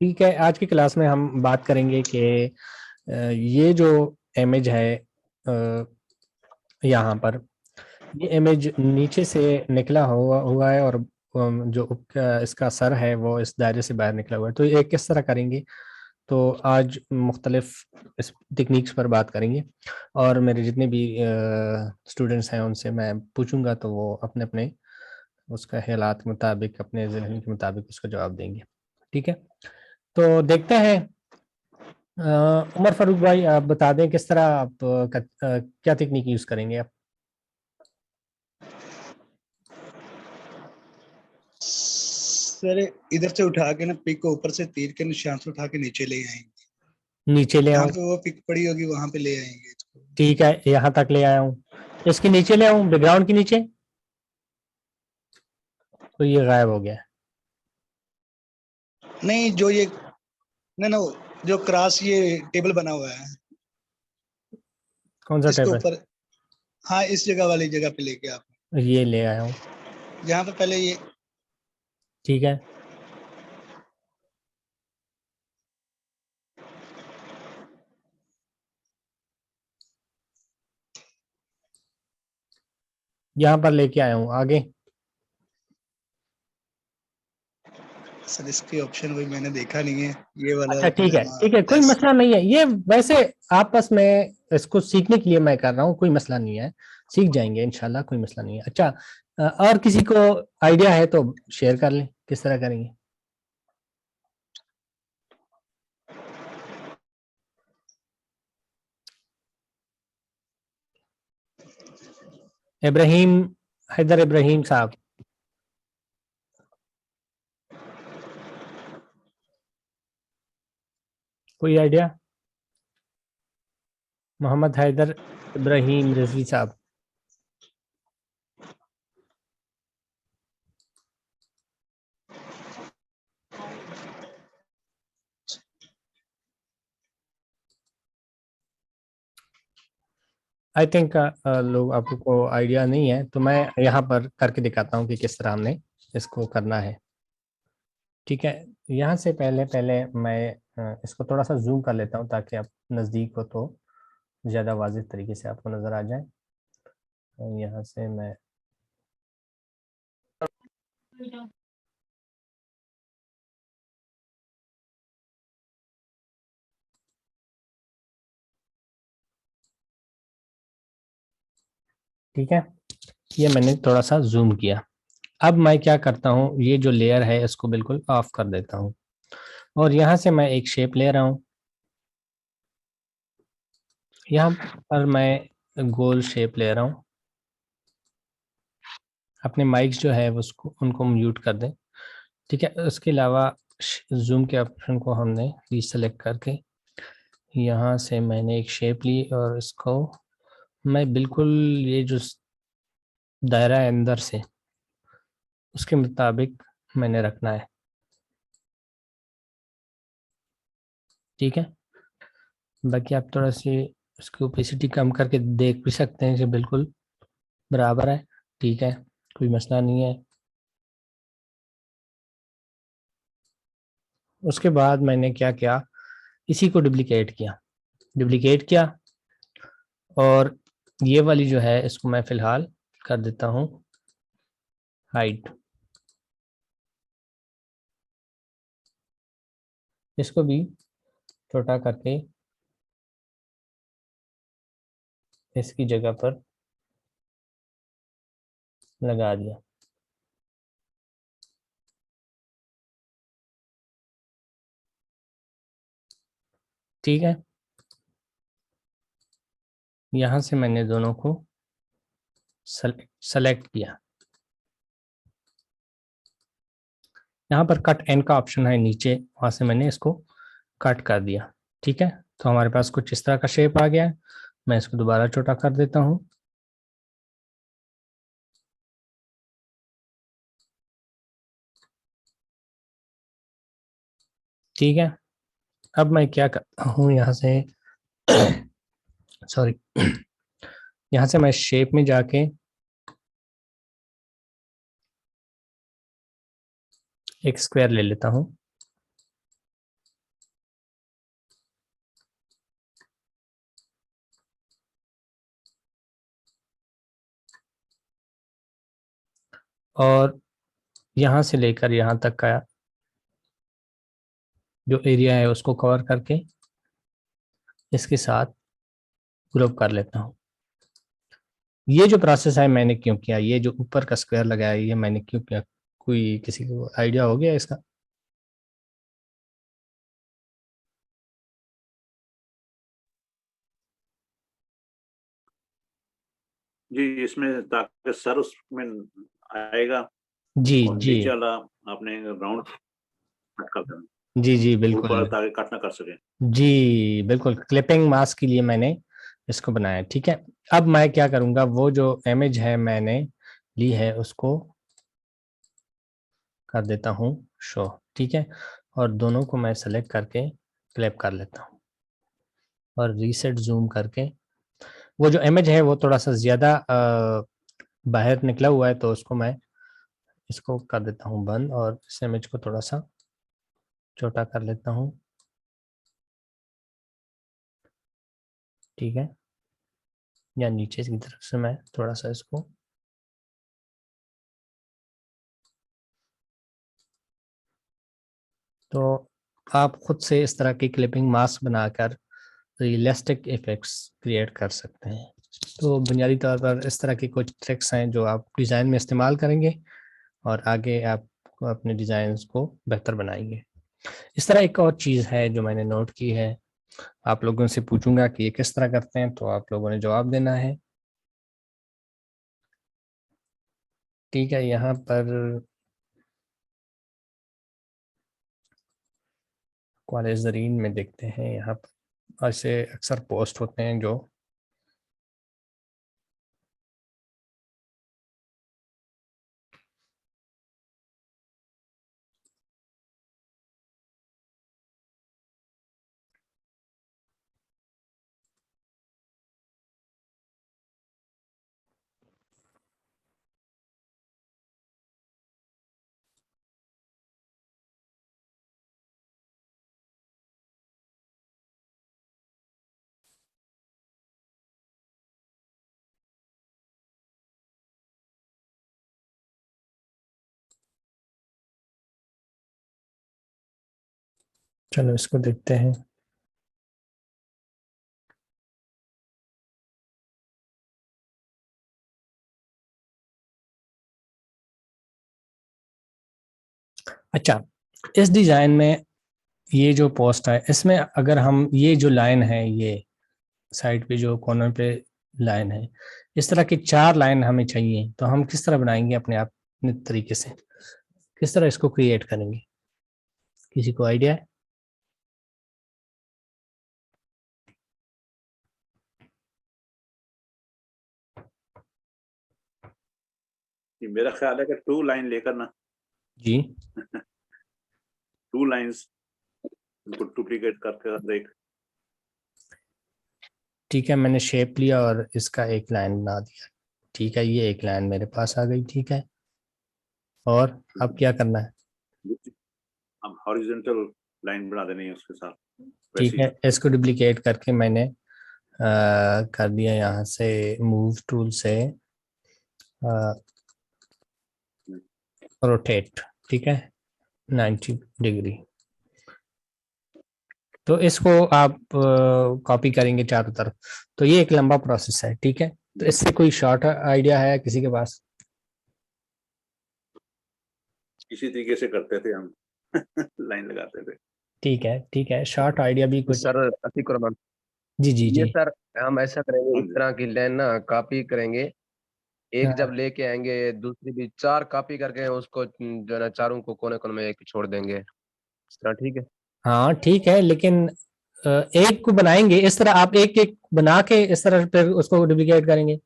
ठीक है, आज की क्लास में हम बात करेंगे कि ये जो इमेज है यहाँ पर, ये इमेज नीचे से निकला हुआ हुआ है और जो इसका सर है वो इस दायरे से बाहर निकला हुआ है। तो ये किस तरह करेंगे, तो आज मुख्तलिफ इस टेक्निक्स पर बात करेंगे और मेरे जितने भी स्टूडेंट्स हैं उनसे मैं पूछूंगा तो वो अपने अपने उसका हालात के मुताबिक, अपने ज़हन के मुताबिक उसका जवाब देंगे। ठीक है, तो देखते हैं। उमर फारूक भाई, आप बता दें किस तरह आप क्या टेक्निक यूज करेंगे आप। सर इधर से उठा के ना पिक को ऊपर से तीर के निशान से उठा के नीचे ले आएंगे। नीचे ले जहाँ आऊं? पे वो पिक पड़ी होगी वहां पे ले आएंगे इसको। ठीक है, यहाँ तक ले आया हूँ। इसके नीचे ले आऊं, बैकग्राउंड के नीचे, तो ये गायब हो गया। नहीं जो ये नहीं ना, जो क्रॉस ये टेबल बना हुआ है कौन सा इसके टेबल? ऊपर। हाँ इस जगह वाली जगह पे लेके आप, ये ले आया हूँ। जहाँ पे पहले ये। ठीक है, यहाँ पर लेके आया हूँ। आगे? सर इसके ऑप्शन वही मैंने देखा नहीं है, ये वाला अच्छा, ठीक है पजामा ठीक है, कोई ड्रेस। मसला नहीं है। ये वैसे आपस में इसको सीखने के लिए मैं कर रहा हूँ, कोई मसला नहीं है। सीख जाएंगे इंशाल्लाह, कोई मसला नहीं है। अच्छा, और किसी को आइडिया है तो शेयर कर लें किस तरह करेंगे। इब्राहिम, हैदर इब्राहिम साहब, कोई आइडिया? मोहम्मद हैदर इब्राहिम रिजवी साहब। आई थिंक लोग, आपको आइडिया नहीं है तो मैं यहाँ पर करके दिखाता हूँ कि किस तरह हमने इसको करना है। ठीक है, यहाँ से पहले पहले मैं इसको थोड़ा सा जूम कर लेता हूँ ताकि आप नज़दीक हो तो ज़्यादा वाज़ेह तरीके से आपको नज़र आ जाए। यहाँ से मैं ठीक है, ये मैंने थोड़ा सा जूम किया। अब मैं क्या करता हूँ, ये जो लेयर है इसको बिल्कुल ऑफ कर देता हूँ और यहाँ से मैं एक शेप ले रहा हूँ। यहाँ पर मैं गोल शेप ले रहा हूँ। अपने माइक्स जो है उसको, उनको म्यूट कर दें। ठीक है, उसके अलावा जूम के ऑप्शन को हमने सेलेक्ट करके यहाँ से मैंने एक शेप ली और इसको मैं बिल्कुल ये जो दायरा है अंदर से उसके मुताबिक मैंने रखना है। ठीक है, बाकी आप थोड़ा सी उसकी ओपेसिटी कम करके देख भी सकते हैं कि बिल्कुल बराबर है। ठीक है, कोई मसला नहीं है। उसके बाद मैंने क्या किया, इसी को डुप्लीकेट किया और ये वाली जो है इसको मैं फ़िलहाल कर देता हूँ हाइड। इसको भी छोटा करके इसकी जगह पर लगा दिया। ठीक है, यहाँ से मैंने दोनों को सेलेक्ट किया। यहाँ पर कट एंड का ऑप्शन है नीचे, वहाँ से मैंने इसको कट कर दिया। ठीक है, तो हमारे पास कुछ इस तरह का शेप आ गया है। मैं इसको दोबारा छोटा कर देता हूँ। ठीक है, अब मैं क्या करता हूँ, यहाँ से सॉरी यहाँ से मैं शेप में जाके एक स्क्वायर ले लेता हूँ। और यहाँ से लेकर यहाँ तक का जो एरिया है उसको कवर करके इसके साथ ग्रुप कर लेता हूँ। ये जो प्रोसेस है मैंने क्यों किया, ये जो ऊपर का स्क्वायर लगाया ये मैंने क्यों किया, कोई किसी को आइडिया हो गया इसका? जी, इसमें ताकि सर उसमें आएगा जी और जी नीचे वाला आपने राउंड कट कर देना, जी जी ऊपर बिल्कुल ताकि कट ना कर सके। जी बिल्कुल, क्लिपिंग मास्क के लिए मैंने इसको बनाया। ठीक है, अब मैं क्या करूंगा, वो जो इमेज है मैंने ली है उसको कर देता हूँ शो। ठीक है, और दोनों को मैं सेलेक्ट करके क्लिप कर लेता हूँ और रीसेट जूम करके वो जो इमेज है वो थोड़ा सा ज्यादा बाहर निकला हुआ है तो उसको मैं इसको कर देता हूँ बंद और इस इमेज को थोड़ा सा छोटा कर लेता हूँ। ठीक है, या नीचे की तरफ से मैं थोड़ा सा इसको तो आप खुद से इस तरह की क्लिपिंग मास्क बनाकर रियलिस्टिक इफेक्ट्स क्रिएट कर सकते हैं। तो बुनियादी तौर पर इस तरह की कुछ ट्रिक्स हैं जो आप डिज़ाइन में इस्तेमाल करेंगे और आगे आप अपने डिज़ाइंस को बेहतर बनाएंगे। इस तरह एक और चीज़ है जो मैंने नोट की है, आप लोगों से पूछूंगा कि ये किस तरह करते हैं तो आप लोगों ने जवाब देना है। ठीक है, यहाँ पर कॉलेज ज़रीन में देखते हैं, यहाँ पर ऐसे अक्सर पोस्ट होते हैं जो चलो इसको देखते हैं। अच्छा, इस डिज़ाइन में ये जो पोस्ट है इसमें अगर हम ये जो लाइन है ये साइड पे जो कॉर्नर पे लाइन है, इस तरह की 4 लाइन हमें चाहिए तो हम किस तरह बनाएंगे अपने आप अपने तरीके से, किस तरह इसको क्रिएट करेंगे, किसी को आइडिया है? कि मेरा ख्याल है कि 2 लाइन लेकर ना जी 2 लाइंस उनको डुप्लीकेट करके एक ठीक है, मैंने शेप लिया और इसका एक लाइन बना दिया। ठीक है, ये एक लाइन मेरे पास आ गई। ठीक है, और अब क्या करना है? अब हॉरिजॉन्टल लाइन बना देनी है उसके साथ ठीक वैसी। है, इसको डुप्लीकेट करके मैंने कर दिया यहाँ से मूव टूल से रोटेट। ठीक है, 90 डिग्री। तो इसको आप कॉपी करेंगे चारों तरफ, तो ये एक लंबा प्रोसेस है। ठीक है, तो इससे कोई शॉर्ट आइडिया है किसी के पास? इसी तरीके से करते थे हम लाइन लगाते थे। ठीक है, शॉर्ट आइडिया भी कुछ। सर अतीक रहमान, जी जी ये जी। सर हम ऐसा करेंगे, हाँ इस जी। तरह की लाइन ना कॉपी करेंगे, एक जब हाँ लेके आएंगे दूसरी भी 4 कॉपी करके उसको जो है ना चारों को कोने कोने में एक छोड़ देंगे, इस तरह ठीक है। हाँ ठीक है, लेकिन एक को बनाएंगे इस तरह, आप एक एक बना के इस तरह फिर उसको डुप्लीकेट करेंगे?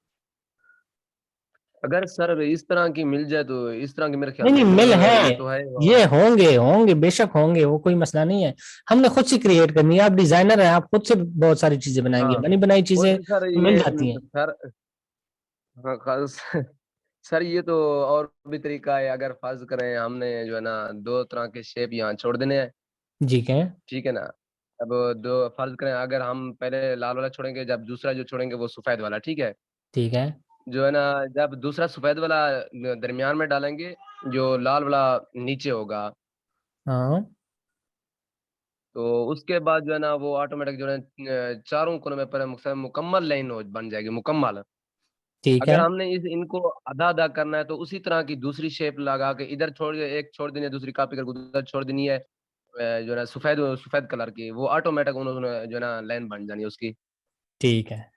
अगर सर इस तरह की मिल जाए तो इस तरह की मेरे ख्याल नहीं से नहीं, सर मिल है, ये तो है ये होंगे होंगे बेशक होंगे, वो कोई मसला नहीं है। हमने खुद से क्रिएट करनी है, आप डिजाइनर हैं, आप खुद से बहुत सारी चीजें बनाएंगे, हाँ बनी बनाई वो चीजें तो सर मिल ये जाती हैं। सर हाँ, खास सर ये तो और भी तरीका है, अगर फर्ज करें हमने जो है ना 2 तरह के शेप यहाँ छोड़ देने हैं, ठीक है ठीक है ना। अब दो फर्ज करें, अगर हम पहले लाल वाला छोड़ेंगे, जब दूसरा जो छोड़ेंगे वो सफेद वाला, ठीक है। ठीक है जो है ना, जब दूसरा सफेद वाला दरमियान में डालेंगे, जो लाल वाला नीचे होगा, हाँ तो उसके बाद जो है ना वो ऑटोमेटिक जो है चारों कोनों में पर मुकम्मल लाइन बन जाएगी, मुकम्मल। ठीक है। अगर हमने इनको आधा आधा करना है तो उसी तरह की दूसरी शेप लगा के इधर एक छोड़ देनी है, दूसरी कॉपी करके उधर छोड़ देनी है, जो है ना सफेद सफेद कलर की, वो ऑटोमेटिक उन्होंने जो है ना लाइन बन जानी है उसकी। ठीक है,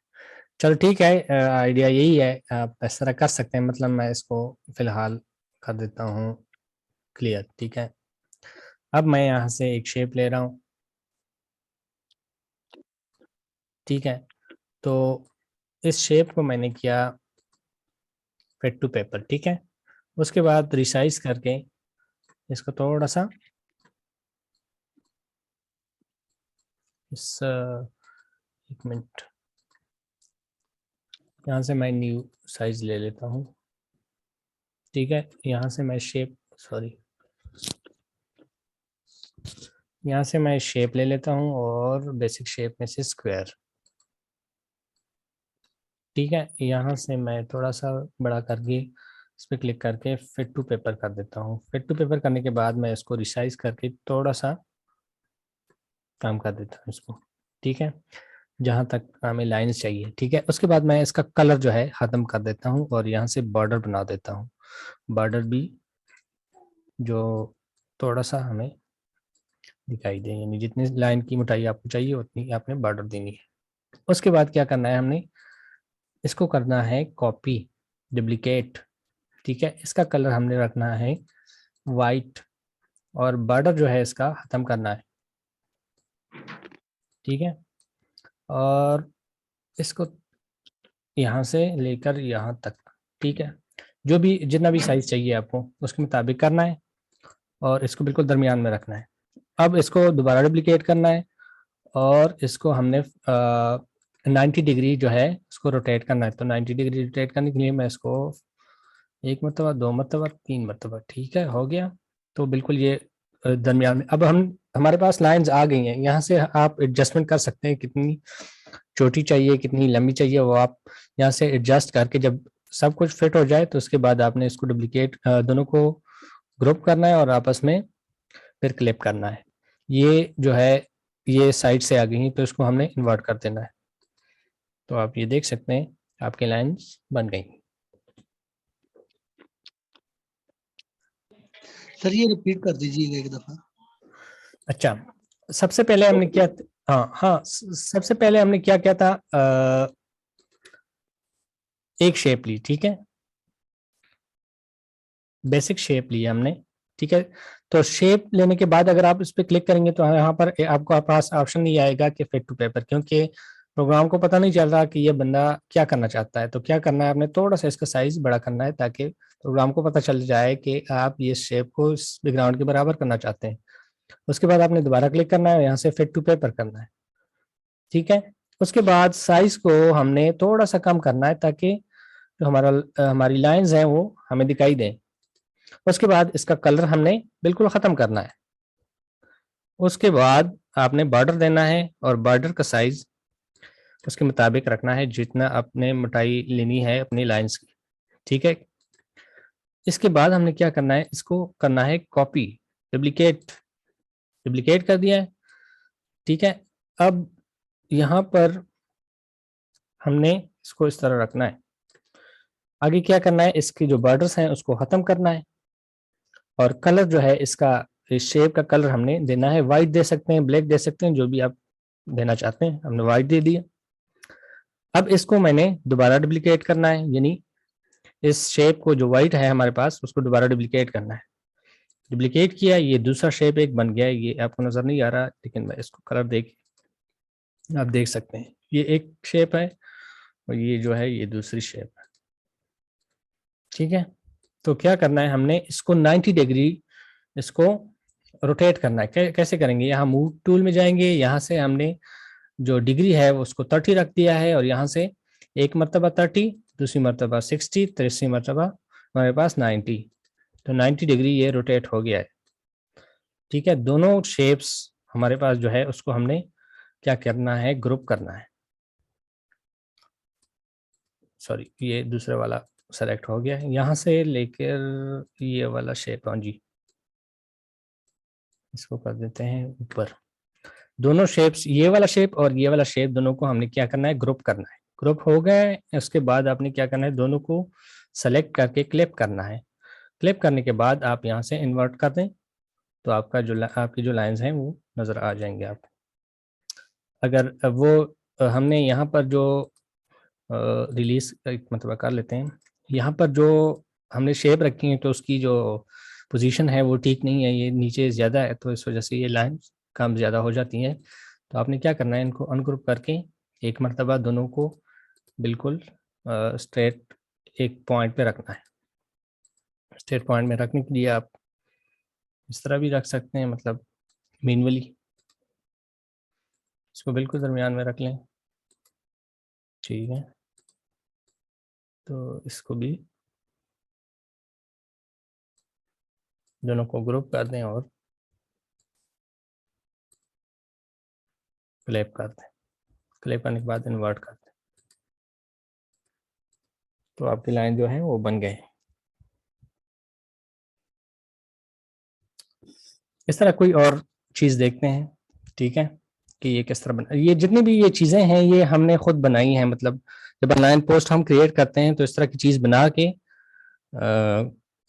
चलो ठीक है, आइडिया यही है, आप इस तरह कर सकते हैं। मतलब मैं इसको फिलहाल कर देता हूँ क्लियर। ठीक है, अब मैं यहाँ से एक शेप ले रहा हूँ। ठीक है, तो इस शेप को मैंने किया फिट टू पेपर। ठीक है, उसके बाद रिसाइज करके इसको थोड़ा सा इस एक मिनट, यहाँ से मैं न्यू साइज ले लेता हूँ। ठीक है, यहाँ से मैं शेप, सॉरी, यहाँ से मैं शेप ले लेता हूँ और बेसिक शेप में से स्क्वायर। ठीक है, यहाँ से मैं थोड़ा सा बड़ा करके इस पर क्लिक करके फिट टू पेपर कर देता हूँ। फिट टू पेपर करने के बाद मैं इसको रिसाइज करके थोड़ा सा काम कर देता हूँ इसको। ठीक है, जहाँ तक हमें लाइंस चाहिए। ठीक है, उसके बाद मैं इसका कलर जो है ख़त्म कर देता हूँ और यहाँ से बॉर्डर बना देता हूँ। बॉर्डर भी जो थोड़ा सा हमें दिखाई दे, यानी जितनी लाइन की मोटाई आपको चाहिए उतनी आपने बॉर्डर देनी है। उसके बाद क्या करना है, हमने इसको करना है कॉपी, डुप्लीकेट। ठीक है, इसका कलर हमने रखना है वाइट और बॉर्डर जो है इसका ख़त्म करना है। ठीक है, और इसको यहाँ से लेकर यहाँ तक। ठीक है, जो भी जितना भी साइज चाहिए आपको उसके मुताबिक करना है और इसको बिल्कुल दरमियान में रखना है। अब इसको दोबारा डुप्लीकेट करना है और इसको हमने 90 डिग्री जो है उसको रोटेट करना है। तो 90 डिग्री रोटेट करने के लिए मैं इसको एक मरतबा, दो मरतबा, तीन मरतबा, ठीक है, हो गया। तो बिल्कुल ये दरमियान में। अब हम हमारे पास लाइंस आ गई हैं, यहाँ से आप एडजस्टमेंट कर सकते हैं, कितनी छोटी चाहिए कितनी लंबी चाहिए वो आप यहाँ से एडजस्ट करके, जब सब कुछ फिट हो जाए तो उसके बाद आपने इसको डुप्लीकेट दोनों को ग्रुप करना है और आपस में फिर क्लिप करना है। ये जो है ये साइड से आ गई हैं, तो इसको हमने इन्वर्ट कर देना है। तो आप ये देख सकते हैं आपके लाइंस बन गई। सर ये रिपीट कर दीजिएगा एक दफा। अच्छा, सबसे पहले हमने क्या, हाँ हाँ, सबसे पहले हमने क्या किया था, एक शेप ली। ठीक है, बेसिक शेप ली हमने। ठीक है, तो शेप लेने के बाद अगर आप इस पर क्लिक करेंगे तो यहाँ पर आपको पास ऑप्शन नहीं आएगा कि फिट टू पेपर, क्योंकि प्रोग्राम को पता नहीं चल रहा कि ये बंदा क्या करना चाहता है। तो क्या करना है, आपने थोड़ा सा इसका साइज बड़ा करना है ताकि प्रोग्राम को पता चल जाए कि आप ये शेप को इस बैकग्राउंड के बराबर करना चाहते हैं। उसके बाद आपने दोबारा क्लिक करना है, यहाँ से फिट टू पेपर करना है। ठीक है, उसके बाद साइज को हमने थोड़ा सा कम करना है ताकि जो हमारी लाइंस हैं वो हमें दिखाई दें। उसके बाद इसका कलर हमने बिल्कुल ख़त्म करना है। उसके बाद आपने बॉर्डर देना है और बॉर्डर का साइज उसके मुताबिक रखना है जितना आपने मोटाई लेनी है अपनी लाइंस की। ठीक है, इसके बाद हमने क्या करना है, इसको करना है कॉपी, डुप्लीकेट। डुप्लीकेट कर दिया है। ठीक है, अब यहाँ पर हमने इसको इस तरह रखना है। आगे क्या करना है, इसकी जो बॉर्डर्स हैं उसको ख़त्म करना है और कलर जो है इसका, इस शेप का कलर हमने देना है वाइट, दे सकते हैं ब्लैक दे सकते हैं, जो भी आप देना चाहते हैं। हमने वाइट दे दिया। अब इसको मैंने दोबारा डुप्लीकेट करना है, यानी इस शेप को जो वाइट है हमारे पास उसको दोबारा डुप्लीकेट करना है। डुप्लीकेट किया, ये दूसरा शेप एक बन गया है। ये आपको नजर नहीं आ रहा लेकिन मैं इसको कलर देख, आप देख सकते हैं ये एक शेप है और ये जो है ये दूसरी शेप है। ठीक है, तो क्या करना है, हमने इसको 90 डिग्री इसको रोटेट करना है। कैसे करेंगे, यहाँ मूव टूल में जाएंगे, यहाँ से हमने जो डिग्री है उसको 30 रख दिया है और यहाँ से एक मरतबा 30, दूसरी मरतबा 60, तीसरी मरतबा हमारे पास 90। तो 90 डिग्री ये रोटेट हो गया है। ठीक है, दोनों शेप्स हमारे पास जो है उसको हमने क्या करना है, ग्रुप करना है। सॉरी ये दूसरे वाला सेलेक्ट हो गया, यहाँ से लेकर ये वाला शेप, हाँ जी इसको कर देते हैं ऊपर। दोनों शेप्स, ये वाला शेप और ये वाला शेप, दोनों को हमने क्या करना है, ग्रुप करना है। ग्रुप हो गए, उसके बाद आपने क्या करना है, दोनों को सेलेक्ट करके क्लिप करना है। क्लिप करने के बाद आप यहाँ से इन्वर्ट कर दें तो आपका जो आपकी जो लाइंस हैं वो नज़र आ जाएंगे आप। अगर वो हमने यहाँ पर जो रिलीज मतलब कर लेते हैं, यहाँ पर जो हमने शेप रखी है तो उसकी जो पोजीशन है वो ठीक नहीं है, ये नीचे ज़्यादा है, तो इस वजह से ये लाइन कम ज़्यादा हो जाती हैं। तो आपने क्या करना है, इनको अनग्रुप करके एक मरतबा दोनों को बिल्कुल स्ट्रेट एक पॉइंट पे रखना है। स्ट्रेट पॉइंट में रखने के लिए आप इस तरह भी रख सकते हैं, मतलब मैन्युअली इसको बिल्कुल दरमियान में रख लें, ठीक है। तो इसको भी दोनों को ग्रुप कर दें और क्लिप कर दें। क्लिप करने के बाद इन्वर्ट कर दें तो आपकी लाइन जो है वो बन गए। इस तरह कोई और चीज़ देखते हैं, ठीक है, कि ये किस तरह बना। ये जितनी भी ये चीज़ें हैं ये हमने खुद बनाई हैं, मतलब जब ऑनलाइन पोस्ट हम क्रिएट करते हैं तो इस तरह की चीज़ बना के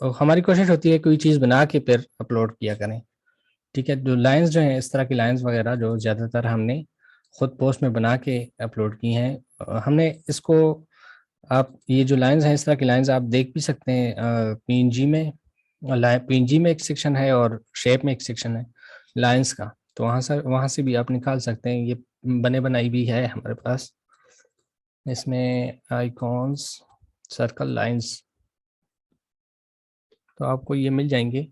हमारी कोशिश होती है कोई चीज़ बना के फिर अपलोड किया करें, ठीक है। जो लाइंस जो हैं, इस तरह की लाइंस वगैरह जो ज़्यादातर हमने खुद पोस्ट में बना के अपलोड की हैं। हमने इसको, आप ये जो लाइंस हैं इस तरह की लाइंस आप देख भी सकते हैं पीएनजी में। पीएनजी में एक सेक्शन है और शेप में एक सेक्शन है लाइंस का, तो वहाँ से भी आप निकाल सकते हैं। ये बने बनाई भी है हमारे पास, इसमें आइकॉन्स, सर्कल, लाइंस, तो आपको ये मिल जाएंगे,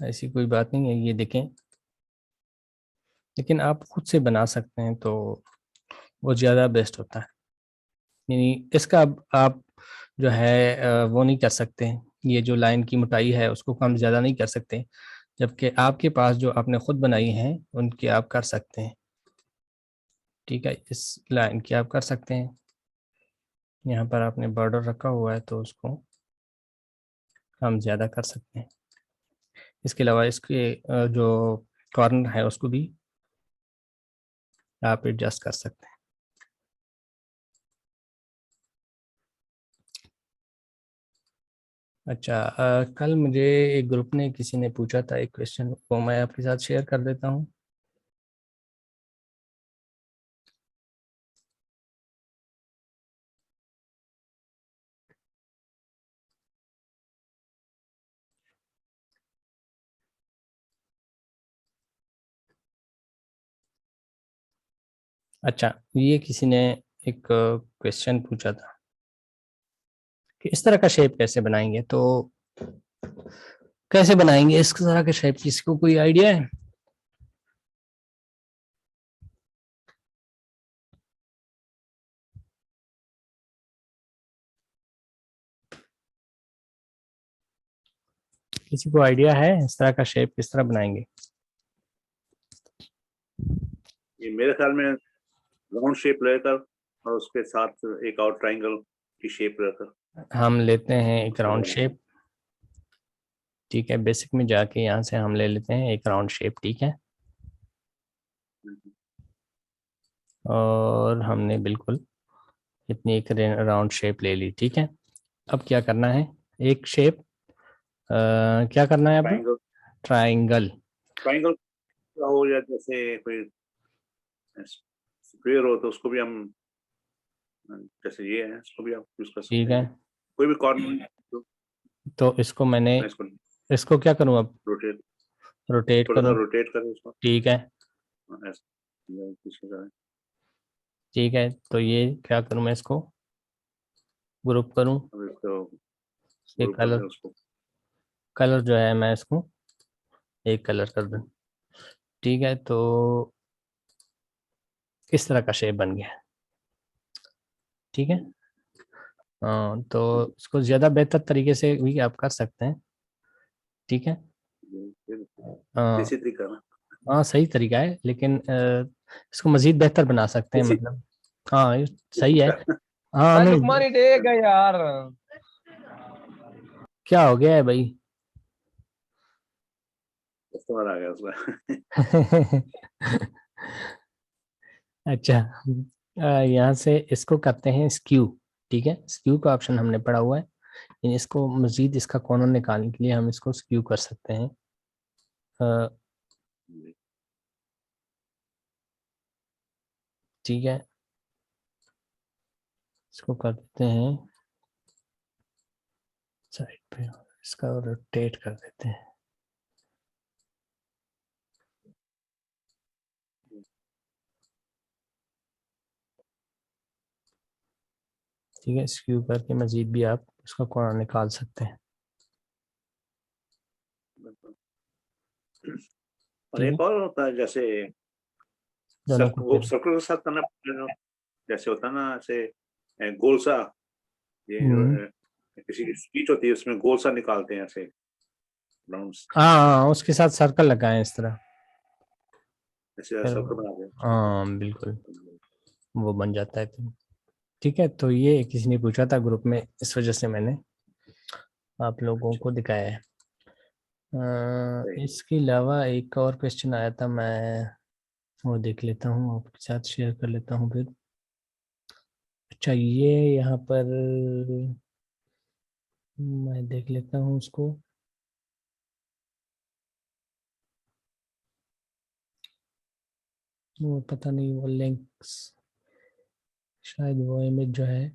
ऐसी कोई बात नहीं है। ये देखें, लेकिन आप खुद से बना सकते हैं तो वो ज़्यादा बेस्ट होता है। यानी इसका आप जो है वो नहीं कर सकते, ये जो लाइन की मोटाई है उसको कम ज़्यादा नहीं कर सकते, जबकि आपके पास जो आपने खुद बनाई हैं उनके आप कर सकते हैं, ठीक है। इस लाइन की आप कर सकते हैं, यहाँ पर आपने बॉर्डर रखा हुआ है तो उसको हम ज़्यादा कर सकते हैं। इसके अलावा इसके जो कॉर्नर है उसको भी आप एडजस्ट कर सकते हैं। अच्छा, कल मुझे एक ग्रुप ने किसी ने पूछा था एक क्वेश्चन, वो मैं आपके साथ शेयर कर देता हूँ। अच्छा, ये किसी ने एक क्वेश्चन पूछा था कि इस तरह का शेप कैसे बनाएंगे, तो कैसे बनाएंगे इस तरह के शेप, किसी को कोई आइडिया है? किसी को आइडिया है इस तरह का शेप किस तरह बनाएंगे? ये मेरे ख्याल में राउंड शेप लेकर और उसके साथ एक और ट्रायंगल की शेप लेकर हम लेते हैं एक राउंड शेप, ठीक है। बेसिक में जाके यहाँ से हम ले लेते हैं एक राउंड शेप, ठीक है। और हमने बिल्कुल इतनी एक राउंड शेप ले ली, ठीक है। अब क्या करना है, एक शेप क्या करना है अब? ट्रायंगल। ट्राइंगल। ट्रायंगल हो या जैसे कोई स्क्वायर हो तो उसको भी हम, जैसे ये है इसको भी आप यूज कर सकते ठीक हैं, है, कोई भी कॉर्नर तो इसको मैंने, इसको इसको क्या करूँ अब? रोटेट, रोटेट थोड़ा सा करूँ, रोटेट करें इसको, ठीक है। पीछे जाए। ठीक है, तो ये क्या करूँ मैं, इसको ग्रुप करूँ, अब इसको ये ग्रुप कर कलर, दें उसको। कलर जो है मैं इसको एक कलर कर दूँ, ठीक है। तो इस तरह का शेप बन गया, ठीक है। तो इसको ज़्यादा बेहतर तरीके से भी आप कर सकते हैं, ठीक है। देसी तरीका ना, हाँ सही तरीका है, लेकिन इसको मज़ीद बेहतर बना सकते हैं, देसी मतलब हाँ ये सही देसी है, का। हाँ भाई नहीं, लुकमान ही टेक है यार। क्या हो गया है भाई? कस्टमर आ गया उसका। अच्छा, यहाँ से इसको करते हैं स्क्यू। ठीक है, स्क्यू का ऑप्शन हमने पढ़ा हुआ है, लेकिन इसको मजीद इसका कोण निकालने के लिए हम इसको स्क्यू कर सकते हैं। ठीक है, इसको कर देते हैं साइड पे, इसका रोटेट कर देते हैं। ठीक है, स्क्यू करके मजीद भी आप उसका कोण निकाल सकते हैं। और एक और होता है जैसे दोनों को वो सर्कल के साथ करना पड़ेगा, जैसे होता है ना ऐसे गोल सा, ये जो है किसी की स्पीच होती है उसमें गोल सा निकालते हैं ऐसे राउंड्स, हाँ, उसके साथ सर्कल लगाएं इस तरह, ऐसे फिर सर्कल बना के। हाँ बिल्कुल, वो बन जाता है फिर। ठीक है, तो ये किसी ने पूछा था ग्रुप में, इस वजह से मैंने आप लोगों को दिखाया है। इसके अलावा एक और क्वेश्चन आया था, मैं वो देख लेता हूँ, आपके साथ शेयर कर लेता हूँ फिर। अच्छा, ये यहाँ पर मैं देख लेता हूँ उसको। वो पता नहीं, वो लिंक्स शायद वो इमेज जो है,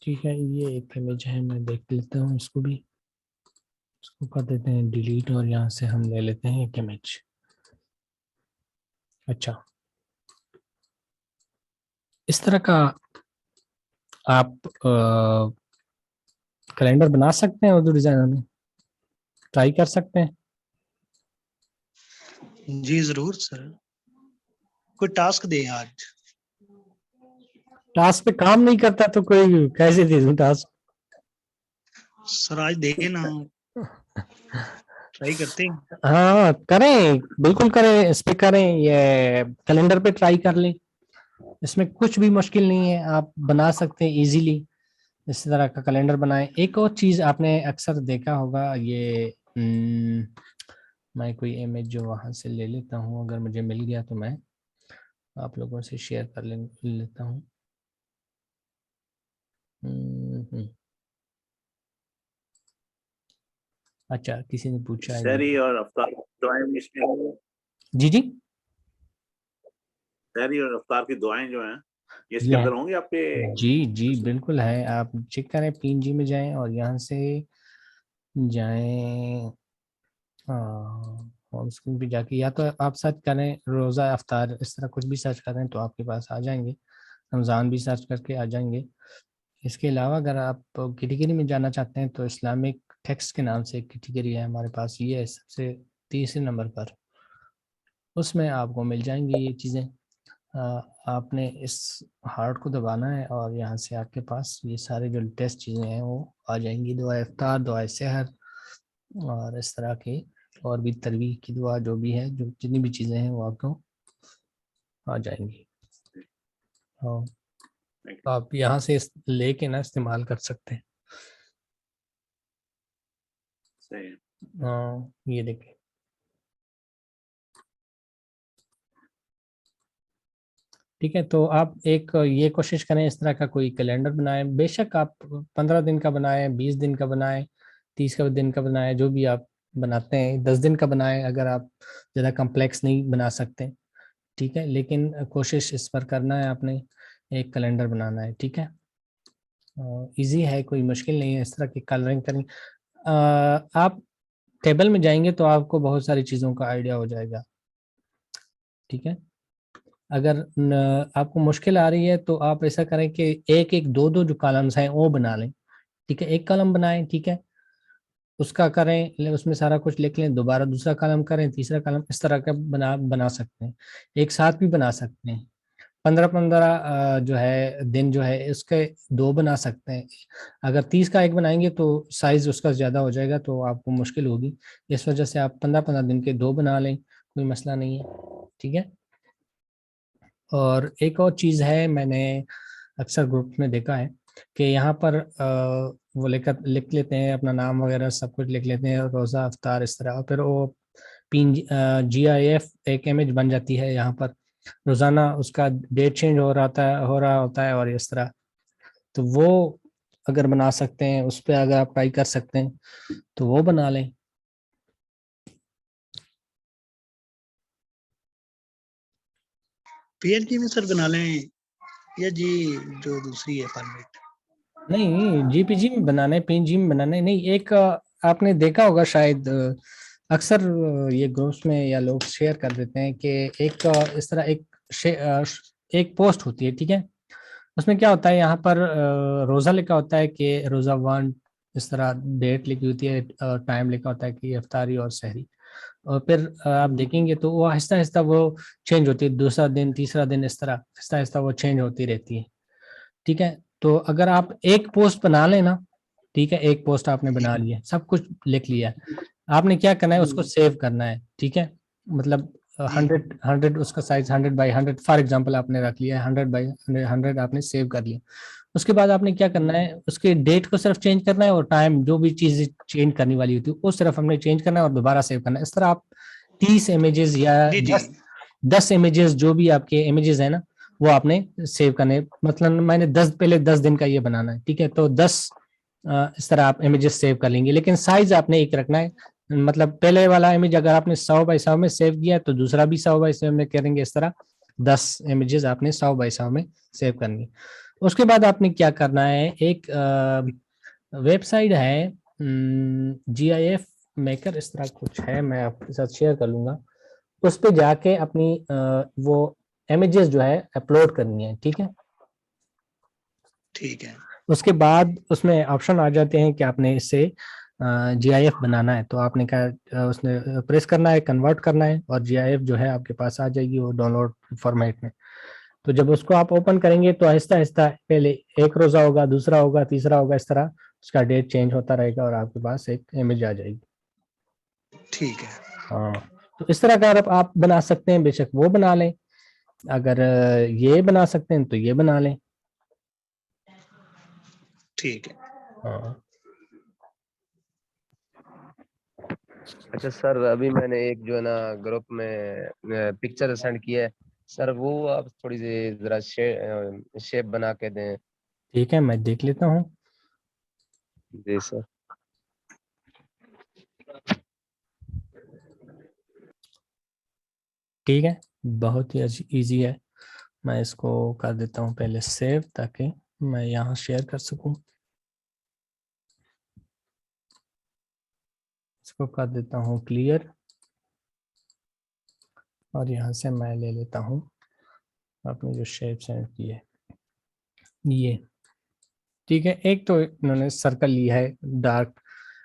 ठीक है, ये एक इमेज है, मैं देख लेता हूँ इसको भी। इसको कर देते हैं डिलीट, और यहाँ से हम ले लेते हैं एक इमेज। अच्छा, इस तरह का आप कैलेंडर बना सकते हैं उर्दू डिजाइनर में, ट्राई कर सकते हैं। जी जरूर सर, कोई टास्क दें आज। टास्क पे काम नहीं करता तो कोई कैसे दे दूं टास्क? सर आज दें ना, ट्राई करते हैं। हाँ करें, बिल्कुल करें, इस पे करें, ये कैलेंडर पे ट्राई कर लें। इसमें कुछ भी मुश्किल नहीं है, आप बना सकते हैं इजीली। इस तरह का कैलेंडर बनाएं। एक और चीज आपने अक्सर देखा होगा, ये मैं कोई इमेज जो वहां से ले लेता हूँ, अगर मुझे मिल गया तो मैं आप लोगों से शेयर कर लेता हूँ। अच्छा, किसी ने पूछा है शहरी और अफ्तार दुआएं इसमें, जी जी, शहरी और अफ्तार की दुआएं जो हैं ये इसके ये है। अंदर होंगी आपके। जी जी बिल्कुल है, आप चेक करें, PNG में जाएं और यहाँ से जाएं, होम स्क्रीन पे जाके, या तो आप सर्च करें रोज़ा अफ्तार, इस तरह कुछ भी सर्च करें तो आपके पास आ जाएंगे। रमज़ान भी सर्च करके आ जाएंगे। इसके अलावा अगर आप कैटेगरी में जाना चाहते हैं तो इस्लामिक टेक्स्ट के नाम से एक कैटेगरी है हमारे पास, ये है सबसे तीसरे नंबर पर, उसमें आपको मिल जाएंगी ये चीज़ें। आपने इस हार्ट को दबाना है और यहाँ से आपके पास ये सारे जो लेटेस्ट चीज़ें हैं वो आ जाएंगी, दुआ इफ्तार, दुआ सहर और इस तरह की, और भी तरवीह की दुआ, जो भी है, जो जितनी भी चीज़ें हैं वो आपको आ जाएंगी। हाँ, तो आप यहाँ से लेके ना इस्तेमाल कर सकते हैं। सही। हाँ, ये देखिए, ठीक है, तो आप एक ये कोशिश करें, इस तरह का कोई कैलेंडर बनाएं। बेशक आप 15 दिन का बनाएं, 20 दिन का बनाएं, 30 दिन का बनाएं, जो भी आप बनाते हैं, 10 दिन का बनाएं, अगर आप ज़्यादा कम्प्लेक्स नहीं बना सकते। ठीक है, लेकिन कोशिश इस पर करना है आपने, एक कैलेंडर बनाना है। ठीक है, इजी है, कोई मुश्किल नहीं है। इस तरह की कलरिंग करें, आप टेबल में जाएंगे तो आपको बहुत सारी चीज़ों का आइडिया हो जाएगा। ठीक है, अगर आपको मुश्किल आ रही है तो आप ऐसा करें कि एक एक दो दो जो कॉलम्स हैं वो बना लें। ठीक है, एक कॉलम बनाएं, ठीक है, उसका करें, उसमें सारा कुछ लिख लें, दोबारा दूसरा कॉलम करें, तीसरा कॉलम, इस तरह का बना बना सकते हैं, एक साथ भी बना सकते हैं। 15-15 जो है दिन जो है उसके 2 बना सकते हैं। अगर 30 का एक बनाएंगे तो साइज उसका ज्यादा हो जाएगा, तो आपको मुश्किल होगी। इस वजह से आप 15-15 दिन के 2 बना लें, कोई मसला नहीं है, ठीक है। और एक और चीज है, मैंने अक्सर ग्रुप में देखा है कि यहाँ पर वो लिख लेते हैं अपना नाम वगैरह सब कुछ लिख लेते हैं, रोज़ा अफ्तार इस तरह, और फिर वो पिन GIF एक इमेज बन जाती है यहाँ पर, रोज़ाना उसका डेट चेंज हो रहा होता है और इस तरह। तो वो अगर बना सकते हैं, उस पर अगर आप ट्राई कर सकते हैं तो वो बना लें। PNG में सर बना लें या जी जो दूसरी है फॉर्मेट? नहीं, JPG में बनाना है, PNG में बनाना है नहीं। एक आपने देखा होगा शायद, अक्सर ये ग्रुप्स में या लोग शेयर कर देते हैं कि एक इस तरह एक पोस्ट होती है, ठीक है। उसमें क्या होता है, यहाँ पर रोज़ा लिखा होता है कि रोज़ा 1, इस तरह डेट लिखी होती है, टाइम लिखा होता है कि इफ्तारी और सहरी। और फिर आप देखेंगे तो वो आहिस्ता आहिस्ता वो चेंज होती है, दूसरा दिन, तीसरा दिन, इस तरह आहिस्ता आहिस्ता वो चेंज होती रहती है, ठीक है। तो अगर आप एक पोस्ट बना लेना, ठीक है, एक पोस्ट आपने बना लिया, सब कुछ लिख लिया, आपने क्या करना है, उसको सेव करना है, ठीक है। मतलब 100 उसका साइज 100 by 100 फॉर एग्जांपल आपने रख लिया है, 100 by 100 आपने सेव कर लिया। उसके बाद आपने क्या करना है, उसके डेट को सिर्फ चेंज करना है और टाइम, जो भी चीज चेंज करने वाली होती है वो सिर्फ हमने चेंज करना है और दोबारा सेव करना है। इस तरह आप 30 इमेजेस या जी जी 10 इमेजेस, जो भी आपके इमेजेस है ना, वो आपने सेव करने। मतलब मैंने 10 पहले 10 दिन का ये बनाना है, ठीक है, तो 10 इस तरह आप इमेजेस सेव कर लेंगे, लेकिन साइज आपने एक रखना है। मतलब पहले वाला इमेज अगर आपने 100 by 100 में सेव किया तो दूसरा भी 100 by 100 में करेंगे, इस तरह 10 इमेजेस आपने 100 by 100 में सेव करनी। उसके बाद आपने क्या करना है, एक वेबसाइट है GIF मेकर, इस तरह कुछ है, मैं आपके साथ शेयर कर लूंगा। उस पे जाके अपनी वो इमेजेस जो है अपलोड करनी है, ठीक है। ठीक है। उसके बाद उसमें ऑप्शन आ जाते हैं कि आपने इससे GIF बनाना है, तो आपने क्या उसने प्रेस करना है, कन्वर्ट करना है, और GIF जो है आपके पास आ जाएगी वो डाउनलोड फॉर्मेट में। तो जब उसको आप ओपन करेंगे तो आहिस्ता आहिस्ता पहले एक रोजा होगा, दूसरा होगा, तीसरा होगा, इस तरह उसका डेट चेंज होता रहेगा और आपके पास एक इमेज आ जाएगी। ठीक है। हाँ, तो इस तरह का अगर आप बना सकते हैं, बेशक वो बना लें, अगर ये बना सकते हैं तो ये बना लें। ठीक है। हाँ, अच्छा सर, अभी मैंने एक जो है ना ग्रुप में पिक्चर सेंड की है सर, वो आप थोड़ी सी जरा शेप बना के दें। ठीक है, मैं देख लेता हूँ। जी सर। ठीक है, बहुत ही इजी है। मैं इसको कर देता हूँ पहले सेव, ताकि मैं यहाँ शेयर कर सकूँ। इसको कर देता हूँ क्लियर, और यहाँ से मैं ले लेता हूँ अपनी जो शेप सेंड की है ये, ठीक है। एक तो इन्होंने सर्कल लिया है डार्क,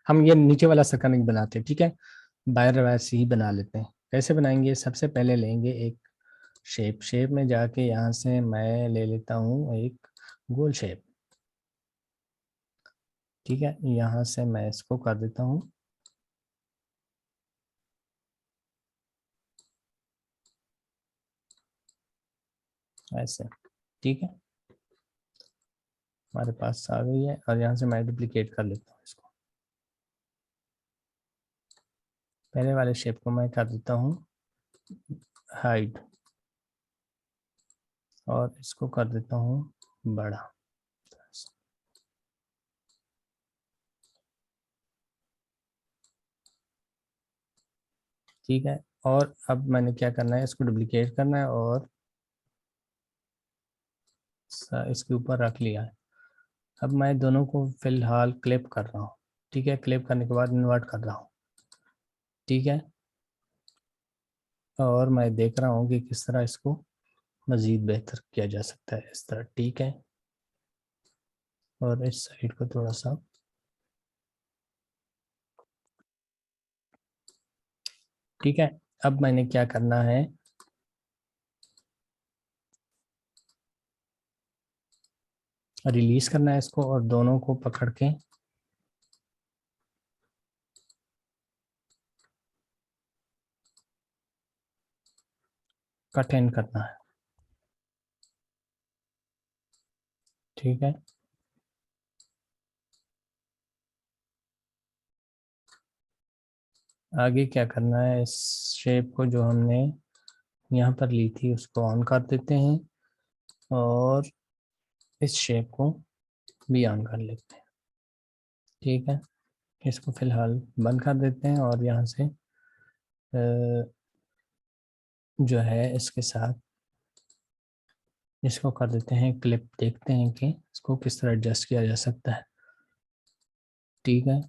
हम ये नीचे वाला सर्कल नहीं बनाते, ठीक है, बाहर वैसे ही बना लेते हैं। कैसे बनाएंगे, सबसे पहले लेंगे एक शेप में जाके यहाँ से मैं ले लेता हूँ एक गोल शेप, ठीक है। यहाँ से मैं इसको कर देता हूँ ऐसे, ठीक है, हमारे पास आ गई है। और यहाँ से मैं डुप्लीकेट कर लेता हूँ इसको, पहले वाले शेप को मैं कर देता हूँ हाइड, और इसको कर देता हूँ बड़ा, ठीक है। और अब मैंने क्या करना है, इसको डुप्लीकेट करना है और इसके ऊपर रख लिया है। अब मैं दोनों को फिलहाल क्लिप कर रहा हूँ, ठीक है, क्लिप करने के बाद इन्वर्ट कर रहा हूँ, ठीक है। और मैं देख रहा हूँ कि किस तरह इसको मज़ीद बेहतर किया जा सकता है, इस तरह, ठीक है। और इस साइड को थोड़ा सा, ठीक है। अब मैंने क्या करना है, रिलीज करना है इसको और दोनों को पकड़ के कट इन करना है। ठीक है, आगे क्या करना है, इस शेप को जो हमने यहाँ पर ली थी उसको ऑन कर देते हैं और इस शेप को भी ऑन कर लेते हैं। ठीक है, इसको फिलहाल बंद कर देते हैं और यहाँ से जो है इसके साथ इसको कर देते हैं क्लिप, देखते हैं कि इसको किस तरह एडजस्ट किया जा सकता है। ठीक है,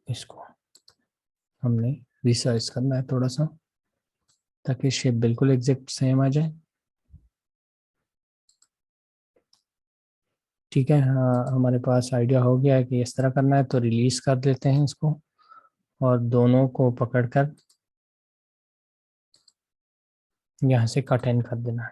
इसको हमने रिसाइज करना है थोड़ा सा ताकि शेप बिल्कुल एग्जैक्ट सेम आ जाए। ठीक है, हाँ हमारे पास आइडिया हो गया है कि इस तरह करना है, तो रिलीज कर देते हैं इसको और दोनों को पकड़कर यहाँ से कट इन कर देना है।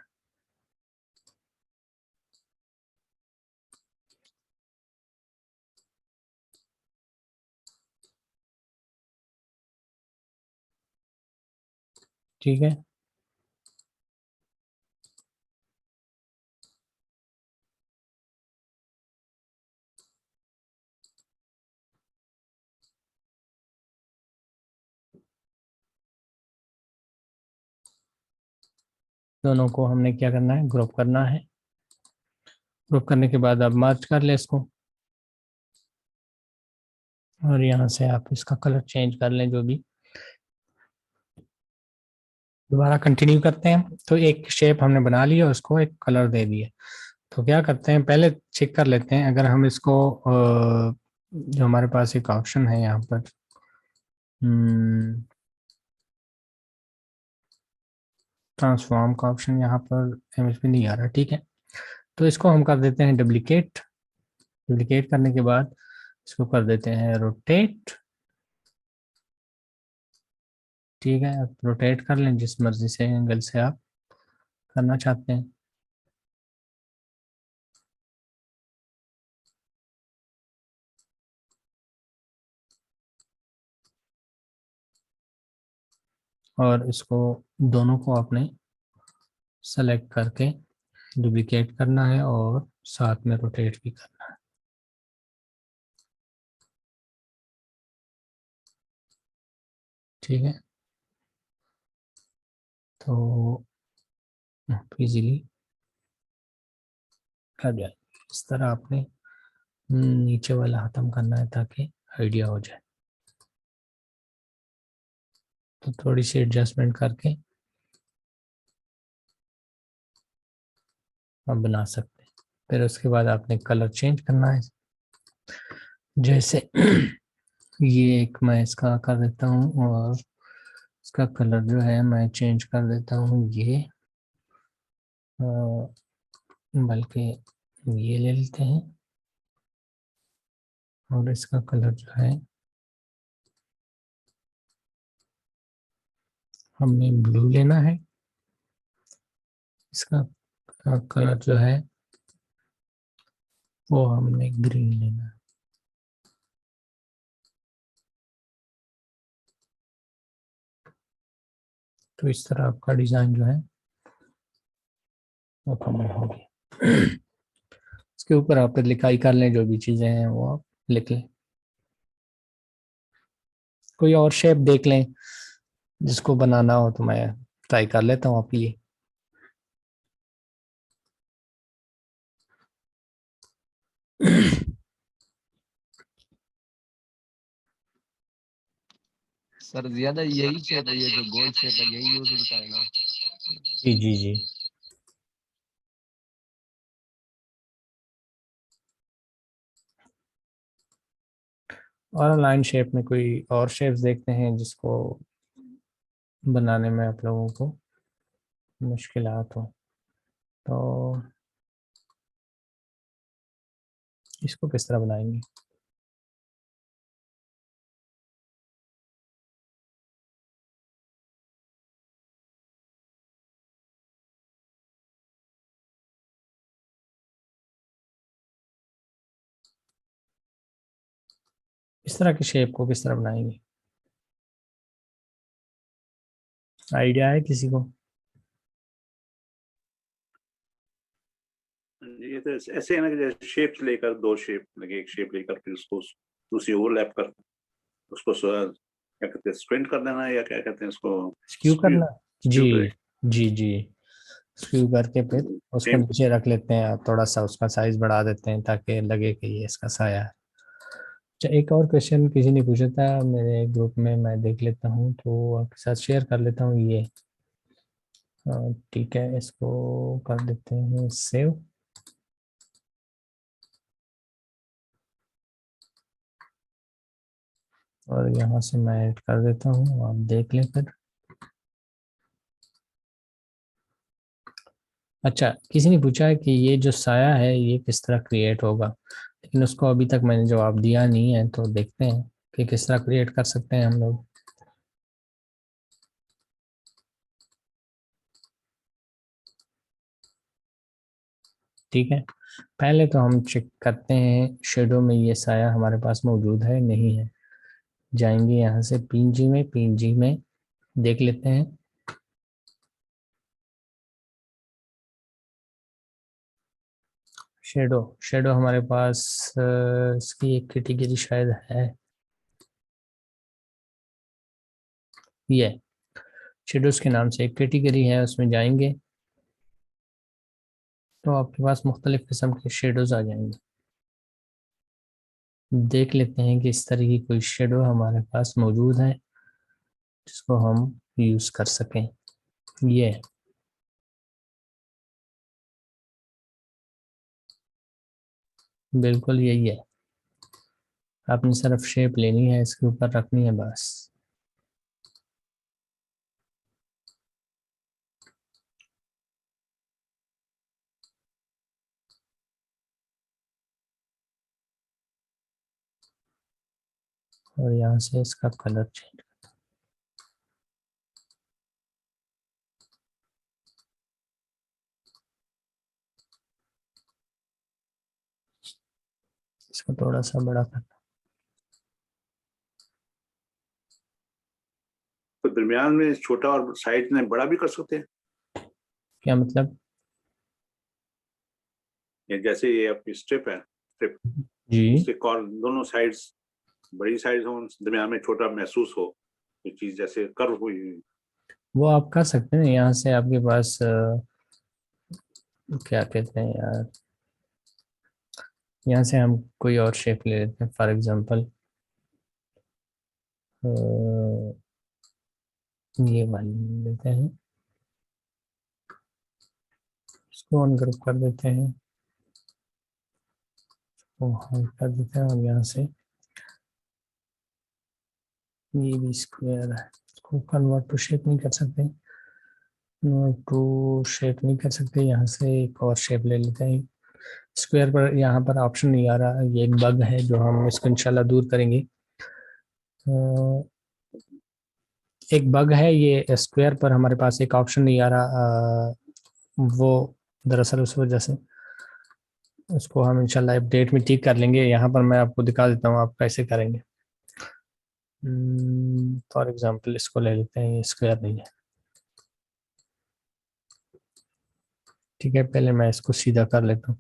ठीक है, दोनों को हमने क्या करना है, ग्रुप करना है। ग्रुप करने के बाद अब मर्ज कर ले इसको और यहाँ से आप इसका कलर चेंज कर लें जो भी। दोबारा कंटिन्यू करते हैं, तो एक शेप हमने बना लिया, उसको एक कलर दे दिया। तो क्या करते हैं, पहले चेक कर लेते हैं अगर हम इसको जो हमारे पास एक ऑप्शन है यहाँ पर ट्रांसफॉर्म का ऑप्शन, यहाँ पर इमेज पे नहीं आ रहा। ठीक है, तो इसको हम कर देते हैं डुप्लीकेट। डुप्लीकेट करने के बाद इसको कर देते हैं रोटेट। ठीक है, अब रोटेट कर लें जिस मर्जी से एंगल से आप करना चाहते हैं। और इसको दोनों को आपने सेलेक्ट करके डुप्लीकेट करना है और साथ में रोटेट भी करना है। ठीक है, तो इजीली कर जाए। इस तरह आपने नीचे वाला खत्म करना है ताकि आइडिया हो जाए। तो थोड़ी सी एडजस्टमेंट करके आप बना सकते हैं। फिर उसके बाद आपने कलर चेंज करना है, जैसे ये एक मैं इसका कर देता हूँ और इसका कलर जो है मैं चेंज कर देता हूँ ये, बल्कि ये ले लेते हैं और इसका कलर जो है हमने ब्लू लेना है। इसका कलर जो है वो हमने ग्रीन लेना है। तो इस तरह आपका डिजाइन जो है वो कमल हो गया। इसके ऊपर आप लिखाई कर लें, जो भी चीजें हैं वो आप लिख लें। कोई और शेप देख लें जिसको बनाना हो, तो मैं ट्राई कर लेता हूँ। आप ये सर ज्यादा यही शेप है, ये जो गोल शेप है यही यूज होता है ना। जी जी जी, और लाइन शेप में कोई और शेप्स देखते हैं जिसको बनाने में आप लोगों को मुश्किलात हो। तो इसको किस तरह बनाएंगे। इस तरह की शेप को किस तरह बनाएंगे, आइडिया है किसी को? ये तो ऐसे है ना कि जैसे शेप्स लेकर, दो शेप लगे, एक शेप लेकर फिर उसको दूसरी ओवरलैप कर उसको क्या कहते हैं, स्क्विंट कर देना, या क्या कहते हैं उसको, स्क्यू करना। जी स्क्यू जी जी, स्क्यू करके फिर उसको सेम। नीचे रख लेते हैं, थोड़ा सा उसका साइज बढ़ा देते हैं ताकि लगे कि ये इसका साया है। अच्छा, एक और क्वेश्चन किसी ने पूछा था मेरे ग्रुप में, मैं देख लेता हूँ तो आपके साथ शेयर कर लेता हूँ ये। ठीक है, इसको कर देते हैं सेव। और यहाँ से मैं ऐड कर देता हूँ, आप देख लें फिर। अच्छा, किसी ने पूछा है कि ये जो साया है ये किस तरह क्रिएट होगा, लेकिन उसको अभी तक मैंने जवाब दिया नहीं है, तो देखते हैं कि किस तरह क्रिएट कर सकते हैं हम लोग। ठीक है, पहले तो हम चेक करते हैं शेडो में ये साया हमारे पास मौजूद है नहीं है। जाएंगे यहाँ से पीएनजी में, पीएनजी में देख लेते हैं। शेडो, शेडो हमारे पास इसकी एक कैटेगरी शायद है, ये शेडोज के नाम से एक कैटेगरी है, उसमें जाएंगे तो आपके पास मुख्तलिफ किस्म के शेडोज आ जाएंगे। देख लेते हैं कि इस तरह की कोई शेडो हमारे पास मौजूद है जिसको हम यूज कर सकें। ये बिल्कुल यही है, आपने सिर्फ शेप लेनी है, इसके ऊपर रखनी है बस। और यहाँ से इसका कलर चेंज, इसको थोड़ा सा बड़ा करना। तो दरमियान में छोटा और साइड में बड़ा भी कर सकते हैं, क्या मतलब? या जैसे ये आपकी स्ट्रिप है, स्ट्रिप जी, इसके दोनों साइड्स बड़ी साइज हो, दरमियान में छोटा महसूस हो, ये चीज जैसे कर्व हुई हुई। वो आप कर सकते हैं। यहाँ से आपके पास क्या कहते हैं यार, यहाँ से हम कोई और शेप ले लेते हैं, फॉर एग्जांपल ये वाली ले लेते हैं, इसको अनग्रुप कर देते हैं, वो हाइड कर देते हैं, और यहाँ से ये भी स्क्वायर है, इसको कन्वर्ट टू शेप नहीं कर सकते, टू शेप नहीं कर सकते। यहाँ से एक और शेप ले लेते हैं। स्क्वायर पर यहाँ पर ऑप्शन नहीं आ रहा, ये एक बग है जो हम इसको इंशाल्लाह दूर करेंगे। एक बग है ये, स्क्वायर पर हमारे पास एक ऑप्शन नहीं आ रहा, वो दरअसल उस वजह से उसको हम इंशाल्लाह अपडेट में ठीक कर लेंगे। यहाँ पर मैं आपको दिखा देता हूँ आप कैसे करेंगे। फॉर एग्जांपल इसको ले लेते हैं, ये स्क्वायर नहीं है, ठीक है, पहले मैं इसको सीधा कर लेता हूँ।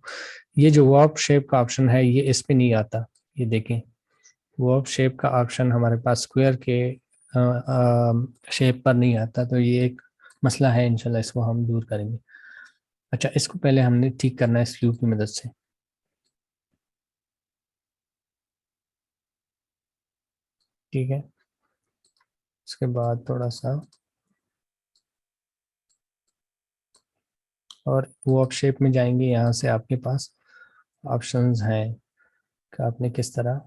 ये जो वॉर्प शेप का ऑप्शन है ये इस पे नहीं आता, ये देखें, वॉर्प शेप का ऑप्शन हमारे पास स्क्वायर के शेप पर नहीं आता, तो ये एक मसला है, इंशाल्लाह इसको हम दूर करेंगे। अच्छा, इसको पहले हमने ठीक करना है स्क्यू की मदद से। ठीक है, इसके बाद थोड़ा सा और वो आप शेप में जाएंगे, यहाँ से आपके पास ऑप्शंस हैं कि आपने किस तरह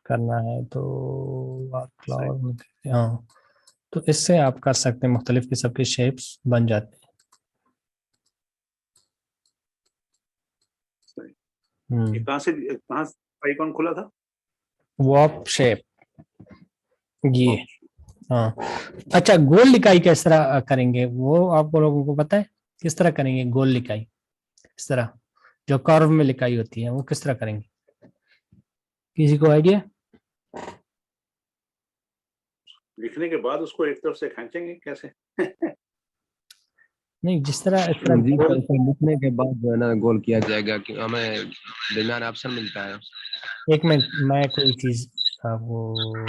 करना है। तो आप क्लाउड में, हाँ, तो इससे आप कर सकते हैं, मुख्तलिफ किस्म के शेप्स बन जाते ये हैं। कहाँ आइकॉन खुला था? वॉप शेप, ये, हाँ। अच्छा, गोल लिकाई किस तरह करेंगे वो आप लोगों को पता है? किस तरह करेंगे गोल लिखाई, इस तरह जो कर्व में लिखाई होती है वो किस तरह करेंगे, किसी को आइडिया? लिखने के बाद उसको एक तरफ से खींचेंगे कैसे? नहीं, जिस तरह इस तरह जी गोल, सर, इसे लिखने के बाद जो है ना गोल किया जाएगा कि हमें दरमियान ऑप्शन मिलता है। एक मिनट मैं कोई चीज आपको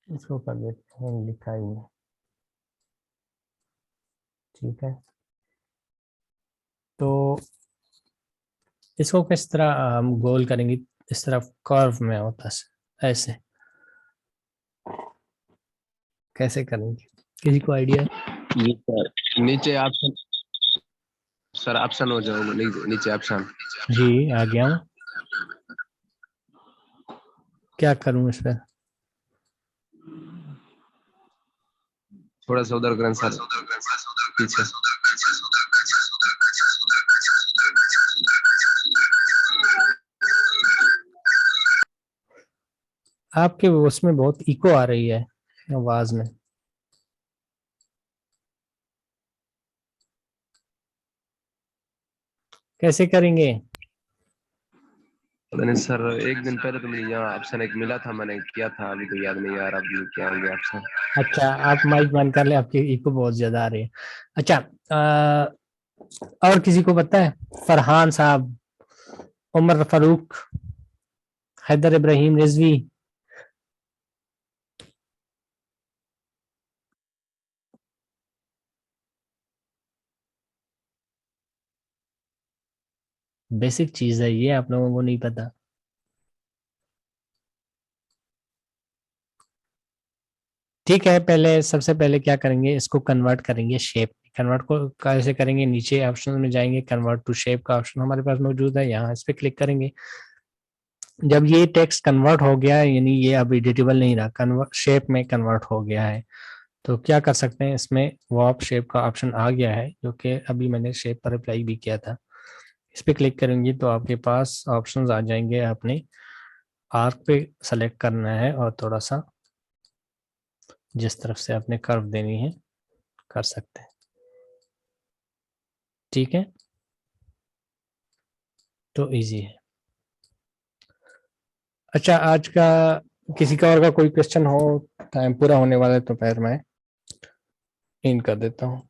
इसको कर देते हैं लिखाई में, ठीक है। तो इसको किस तरह हम गोल करेंगे, इस तरफ कर्व में होता है ऐसे, कैसे करेंगे, किसी को आइडिया? जी सर, नीचे ऑप्शन, सर ऑप्शन हो जाओ, नीचे ऑप्शन। जी आ गया हूँ, क्या करूँ इस पर? थोड़ा सा उधर करें सर, पीछे। आपके उसमें बहुत इको आ रही है आवाज में। कैसे करेंगे? पता नहीं सर, एक दिन पहले तो मुझे यहाँ ऑप्शन एक मिला था, मैंने किया था, अभी तो याद नहीं आ रहा अभी क्या हो गया ऑप्शन। अच्छा आप माइक बंद कर ले, आपकी इको बहुत ज्यादा आ रही है। अच्छा और किसी को पता है? फरहान साहब, उमर फारूक, हैदर इब्राहिम रिजवी, बेसिक चीज है ये, आप लोगों को नहीं पता। ठीक है, पहले सबसे पहले क्या करेंगे, इसको कन्वर्ट करेंगे शेप। कन्वर्ट को कैसे करेंगे, नीचे ऑप्शन में जाएंगे, कन्वर्ट टू शेप का ऑप्शन हमारे पास मौजूद है, यहाँ इस पे क्लिक करेंगे। जब ये टेक्स्ट कन्वर्ट हो गया है, यानी ये अब एडिटेबल नहीं रहा, कन्वर्ट शेप में कन्वर्ट हो गया है, तो क्या कर सकते हैं, इसमें वॉर्प शेप का ऑप्शन आ गया है, जो कि अभी मैंने शेप पर अप्लाई भी किया था। इस पे क्लिक करेंगे तो आपके पास ऑप्शंस आ जाएंगे, आपने आर्क पे सेलेक्ट करना है और थोड़ा सा जिस तरफ से आपने कर्व देनी है कर सकते हैं, ठीक है। तो इजी है। अच्छा आज का किसी का और का कोई क्वेश्चन हो, टाइम पूरा होने वाला है तो फिर मैं इन कर देता हूँ।